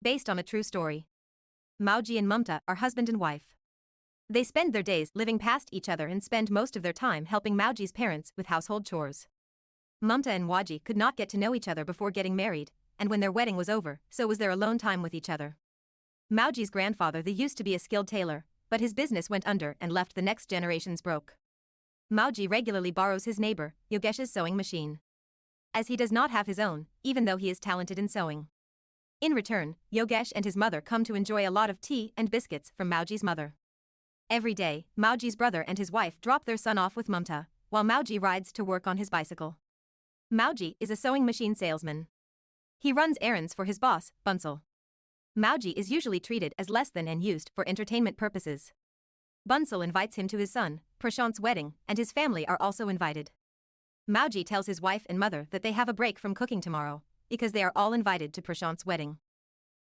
Based on a true story. Mauji and Mamta are husband and wife. They spend their days living past each other and spend most of their time helping Mauji's parents with household chores. Mamta and Waji could not get to know each other before getting married, and when their wedding was over, so was their alone time with each other. Mauji's grandfather used to be a skilled tailor, but his business went under and left the next generations broke. Mauji regularly borrows his neighbor, Yogesh's sewing machine, as he does not have his own, even though he is talented in sewing. In return, Yogesh and his mother come to enjoy a lot of tea and biscuits from Mauji's mother. Every day, Mauji's brother and his wife drop their son off with Mamta, while Mauji rides to work on his bicycle. Mauji is a sewing machine salesman. He runs errands for his boss, Bansal. Mauji is usually treated as less than and used for entertainment purposes. Bansal invites him to his son, Prashant's wedding, and his family are also invited. Mauji tells his wife and mother that they have a break from cooking tomorrow, because they are all invited to Prashant's wedding.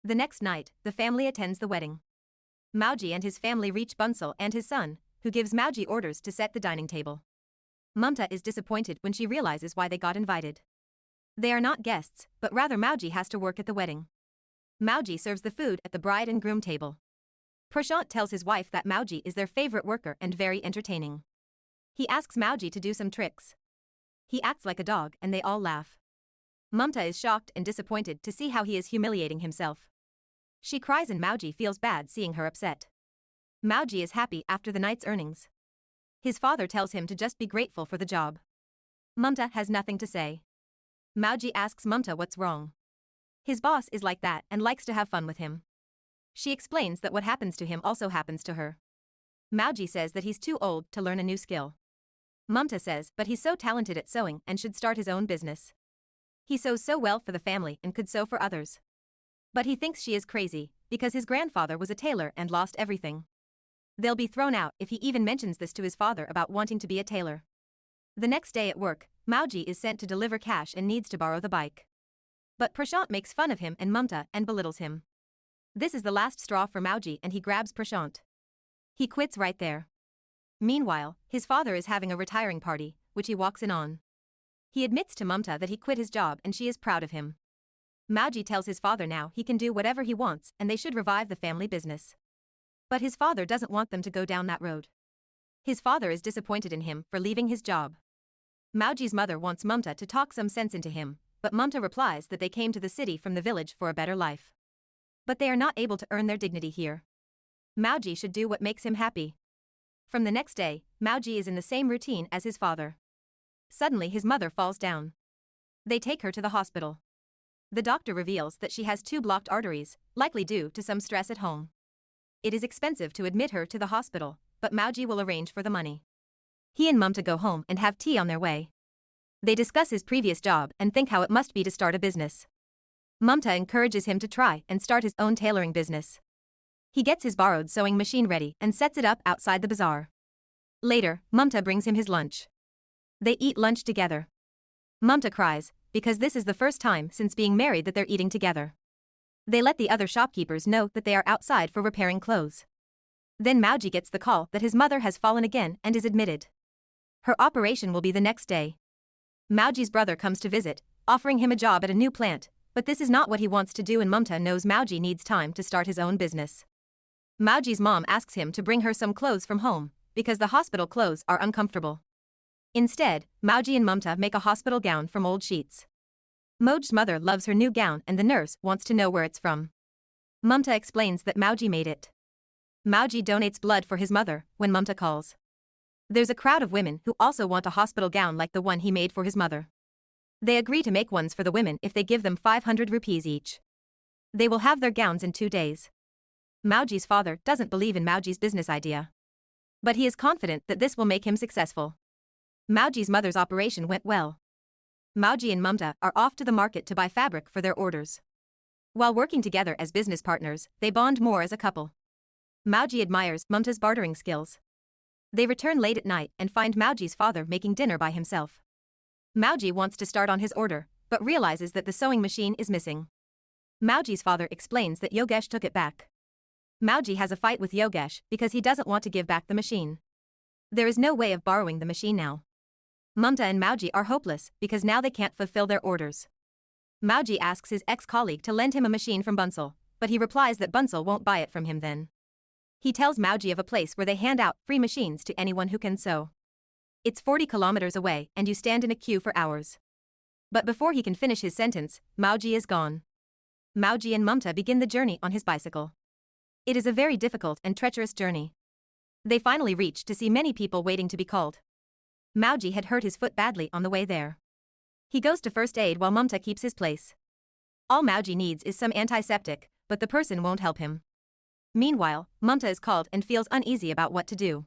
The next night, the family attends the wedding. Mauji and his family reach Bansal and his son, who gives Mauji orders to set the dining table. Mamta is disappointed when she realizes why they got invited. They are not guests, but rather Mauji has to work at the wedding. Mauji serves the food at the bride and groom table. Prashant tells his wife that Mauji is their favorite worker and very entertaining. He asks Mauji to do some tricks. He acts like a dog and they all laugh. Mamta is shocked and disappointed to see how he is humiliating himself. She cries and Mauji feels bad seeing her upset. Mauji is happy after the night's earnings. His father tells him to just be grateful for the job. Mamta has nothing to say. Mauji asks Mamta what's wrong. His boss is like that and likes to have fun with him. She explains that what happens to him also happens to her. Mauji says that he's too old to learn a new skill. Mamta says but he's so talented at sewing and should start his own business. He sews so well for the family and could sew for others. But he thinks she is crazy, because his grandfather was a tailor and lost everything. They'll be thrown out if he even mentions this to his father about wanting to be a tailor. The next day at work, Mauji is sent to deliver cash and needs to borrow the bike. But Prashant makes fun of him and Mamta and belittles him. This is the last straw for Mauji and he grabs Prashant. He quits right there. Meanwhile, his father is having a retiring party, which he walks in on. He admits to Mamta that he quit his job and she is proud of him. Mauji tells his father now he can do whatever he wants and they should revive the family business. But his father doesn't want them to go down that road. His father is disappointed in him for leaving his job. Mauji's mother wants Mamta to talk some sense into him, but Mamta replies that they came to the city from the village for a better life. But they are not able to earn their dignity here. Mauji should do what makes him happy. From the next day, Mauji is in the same routine as his father. Suddenly his mother falls down. They take her to the hospital. The doctor reveals that she has 2 blocked arteries, likely due to some stress at home. It is expensive to admit her to the hospital, but Mauji will arrange for the money. He and Mamta go home and have tea on their way. They discuss his previous job and think how it must be to start a business. Mamta encourages him to try and start his own tailoring business. He gets his borrowed sewing machine ready and sets it up outside the bazaar. Later, Mamta brings him his lunch. They eat lunch together. Mamta cries, because this is the first time since being married that they're eating together. They let the other shopkeepers know that they are outside for repairing clothes. Then Mauji gets the call that his mother has fallen again and is admitted. Her operation will be the next day. Mauji's brother comes to visit, offering him a job at a new plant, but this is not what he wants to do and Mamta knows Mauji needs time to start his own business. Mauji's mom asks him to bring her some clothes from home, because the hospital clothes are uncomfortable. Instead, Mauji and Mamta make a hospital gown from old sheets. Mauji's mother loves her new gown and the nurse wants to know where it's from. Mamta explains that Mauji made it. Mauji donates blood for his mother when Mamta calls. There's a crowd of women who also want a hospital gown like the one he made for his mother. They agree to make ones for the women if they give them 500 rupees each. They will have their gowns in 2 days. Mauji's father doesn't believe in Mauji's business idea. But he is confident that this will make him successful. Mauji's mother's operation went well. Mauji and Mamta are off to the market to buy fabric for their orders. While working together as business partners, they bond more as a couple. Mauji admires Mamta's bartering skills. They return late at night and find Mauji's father making dinner by himself. Mauji wants to start on his order, but realizes that the sewing machine is missing. Mauji's father explains that Yogesh took it back. Mauji has a fight with Yogesh because he doesn't want to give back the machine. There is no way of borrowing the machine now. Mamta and Mauji are hopeless because now they can't fulfill their orders. Mauji asks his ex-colleague to lend him a machine from Bansal, but he replies that Bunsal won't buy it from him then. He tells Mauji of a place where they hand out free machines to anyone who can sew. It's 40 kilometers away and you stand in a queue for hours. But before he can finish his sentence, Mauji is gone. Mauji and Mumta begin the journey on his bicycle. It is a very difficult and treacherous journey. They finally reach to see many people waiting to be called. Mauji had hurt his foot badly on the way there. He goes to first aid while Mumta keeps his place. All Mauji needs is some antiseptic, but the person won't help him. Meanwhile, Mumta is called and feels uneasy about what to do.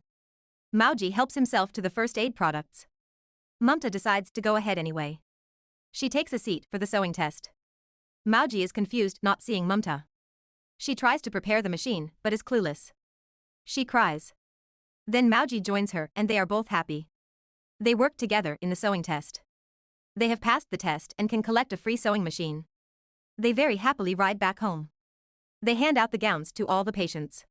Mauji helps himself to the first aid products. Mumta decides to go ahead anyway. She takes a seat for the sewing test. Mauji is confused not seeing Mumta. She tries to prepare the machine but is clueless. She cries. Then Mauji joins her and they are both happy. They work together in the sewing test. They have passed the test and can collect a free sewing machine. They very happily ride back home. They hand out the gowns to all the patients.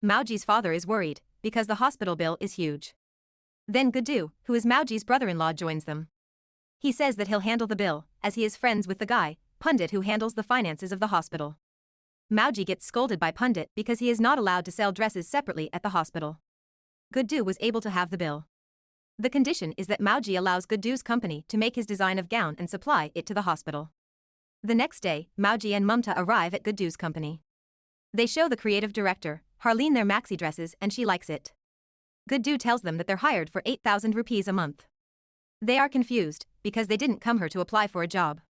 Mauji's father is worried because the hospital bill is huge. Then Gudu, who is Mauji's brother-in-law, joins them. He says that he'll handle the bill, as he is friends with the guy, Pundit, who handles the finances of the hospital. Mauji gets scolded by Pundit because he is not allowed to sell dresses separately at the hospital. Gudu was able to have the bill. The condition is that Mauji allows Gudu's company to make his design of gown and supply it to the hospital. The next day, Mauji and Mumta arrive at Gudu's company. They show the creative director, Harleen, their maxi dresses and she likes it. Gudu tells them that they're hired for 8,000 rupees a month. They are confused because they didn't come here to apply for a job.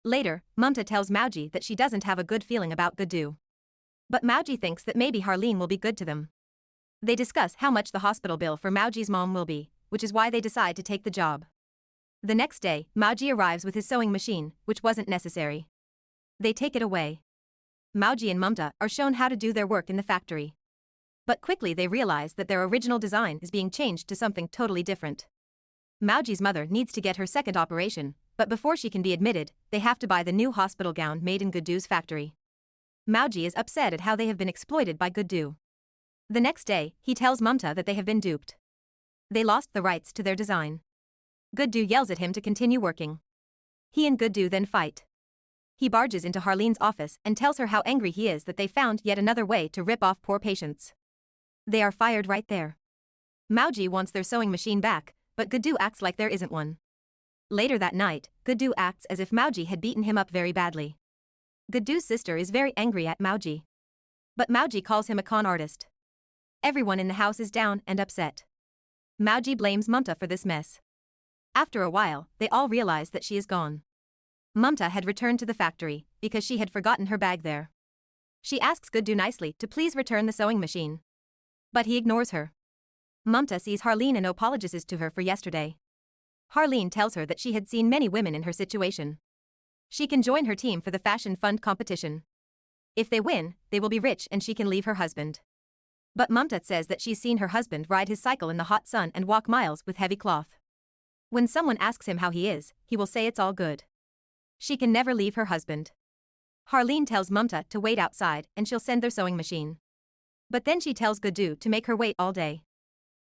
Later, Mumta tells Mauji that she doesn't have a good feeling about Gudu. But Mauji thinks that maybe Harleen will be good to them. They discuss how much the hospital bill for Mauji's mom will be, which is why they decide to take the job. The next day, Mauji arrives with his sewing machine, which wasn't necessary. They take it away. Mauji and Mumta are shown how to do their work in the factory. But quickly they realize that their original design is being changed to something totally different. Mauji's mother needs to get her second operation, but before she can be admitted, they have to buy the new hospital gown made in Gudu's factory. Mauji is upset at how they have been exploited by Gudu. The next day, he tells Mumta that they have been duped. They lost the rights to their design. Gudu yells at him to continue working. He and Gudu then fight. He barges into Harleen's office and tells her how angry he is that they found yet another way to rip off poor patients. They are fired right there. Mauji wants their sewing machine back, but Gudu acts like there isn't one. Later that night, Gudu acts as if Mauji had beaten him up very badly. Gudu's sister is very angry at Mauji. But Mauji calls him a con artist. Everyone in the house is down and upset. Mauji blames Mumta for this mess. After a while, they all realize that she is gone. Mumta had returned to the factory because she had forgotten her bag there. She asks Gudu nicely to please return the sewing machine. But he ignores her. Mumta sees Harleen and apologizes to her for yesterday. Harleen tells her that she had seen many women in her situation. She can join her team for the fashion fund competition. If they win, they will be rich and she can leave her husband. But Mumta says that she's seen her husband ride his cycle in the hot sun and walk miles with heavy cloth. When someone asks him how he is, he will say it's all good. She can never leave her husband. Harleen tells Mumta to wait outside and she'll send their sewing machine. But then she tells Gudu to make her wait all day.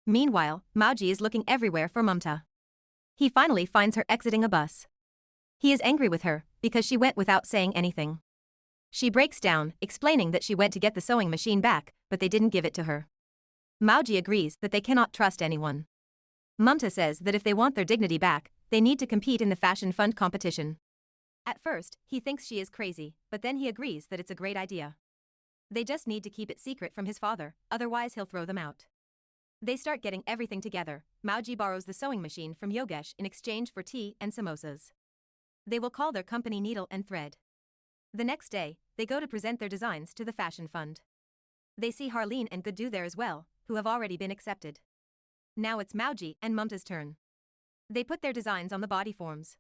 Meanwhile, Mauji is looking everywhere for Mumta. He finally finds her exiting a bus. He is angry with her because she went without saying anything. She breaks down, explaining that she went to get the sewing machine back, but they didn't give it to her. Mauji agrees that they cannot trust anyone. Mumta says that if they want their dignity back, they need to compete in the fashion fund competition. At first, he thinks she is crazy, but then he agrees that it's a great idea. They just need to keep it secret from his father, otherwise he'll throw them out. They start getting everything together. Mauji borrows the sewing machine from Yogesh in exchange for tea and samosas. They will call their company Needle and Thread. The next day, they go to present their designs to the fashion fund. They see Harleen and Gudu there as well, who have already been accepted. Now it's Mauji and Mumta's turn. They put their designs on the body forms.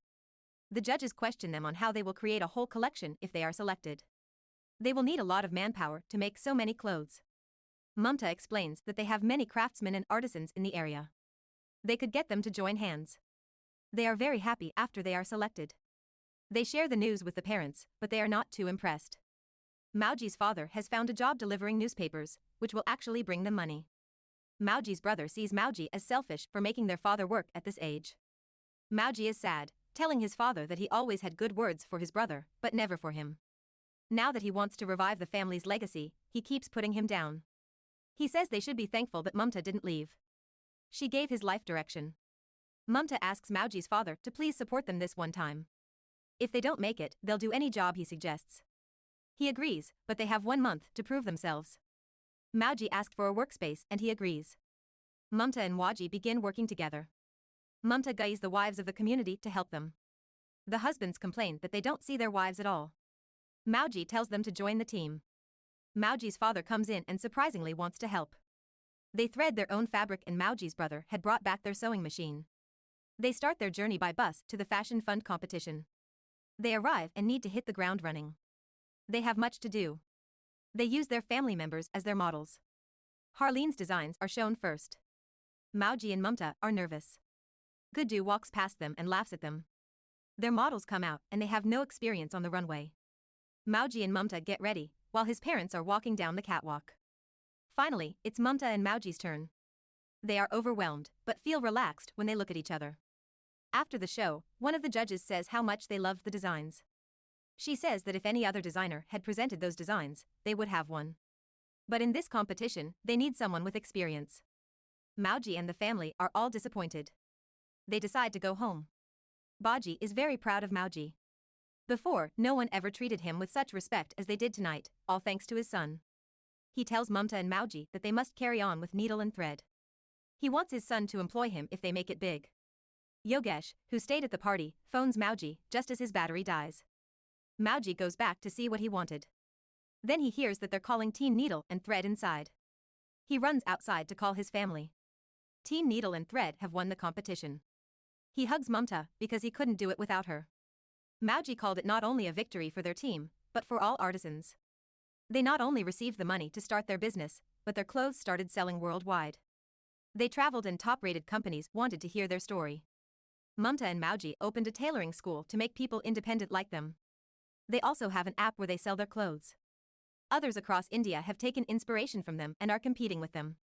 The judges question them on how they will create a whole collection if they are selected. They will need a lot of manpower to make so many clothes. Mumta explains that they have many craftsmen and artisans in the area. They could get them to join hands. They are very happy after they are selected. They share the news with the parents, but they are not too impressed. Mauji's father has found a job delivering newspapers, which will actually bring them money. Mauji's brother sees Mauji as selfish for making their father work at this age. Mauji is sad, telling his father that he always had good words for his brother, but never for him. Now that he wants to revive the family's legacy, he keeps putting him down. He says they should be thankful that Mamta didn't leave. She gave his life direction. Mamta asks Mauji's father to please support them this one time. If they don't make it, they'll do any job he suggests. He agrees, but they have 1 month to prove themselves. Mauji asked for a workspace and he agrees. Mamta and Waji begin working together. Mamta guides the wives of the community to help them. The husbands complain that they don't see their wives at all. Mauji tells them to join the team. Mauji's father comes in and surprisingly wants to help. They thread their own fabric and Mauji's brother had brought back their sewing machine. They start their journey by bus to the fashion fund competition. They arrive and need to hit the ground running. They have much to do. They use their family members as their models. Harleen's designs are shown first. Mauji and Mamta are nervous. Gudu walks past them and laughs at them. Their models come out and they have no experience on the runway. Mauji and Mamta get ready, while his parents are walking down the catwalk. Finally, it's Mamta and Mauji's turn. They are overwhelmed, but feel relaxed when they look at each other. After the show, one of the judges says how much they loved the designs. She says that if any other designer had presented those designs, they would have won. But in this competition, they need someone with experience. Mauji and the family are all disappointed. They decide to go home. Baji is very proud of Mauji. Before, no one ever treated him with such respect as they did tonight, all thanks to his son. He tells Mamta and Mauji that they must carry on with needle and thread. He wants his son to employ him if they make it big. Yogesh, who stayed at the party, phones Mauji just as his battery dies. Mauji goes back to see what he wanted. Then he hears that they're calling Teen Needle and Thread inside. He runs outside to call his family. Teen Needle and Thread have won the competition. He hugs Mamta because he couldn't do it without her. Mauji called it not only a victory for their team, but for all artisans. They not only received the money to start their business, but their clothes started selling worldwide. They traveled and top-rated companies wanted to hear their story. Mamta and Mauji opened a tailoring school to make people independent like them. They also have an app where they sell their clothes. Others across India have taken inspiration from them and are competing with them.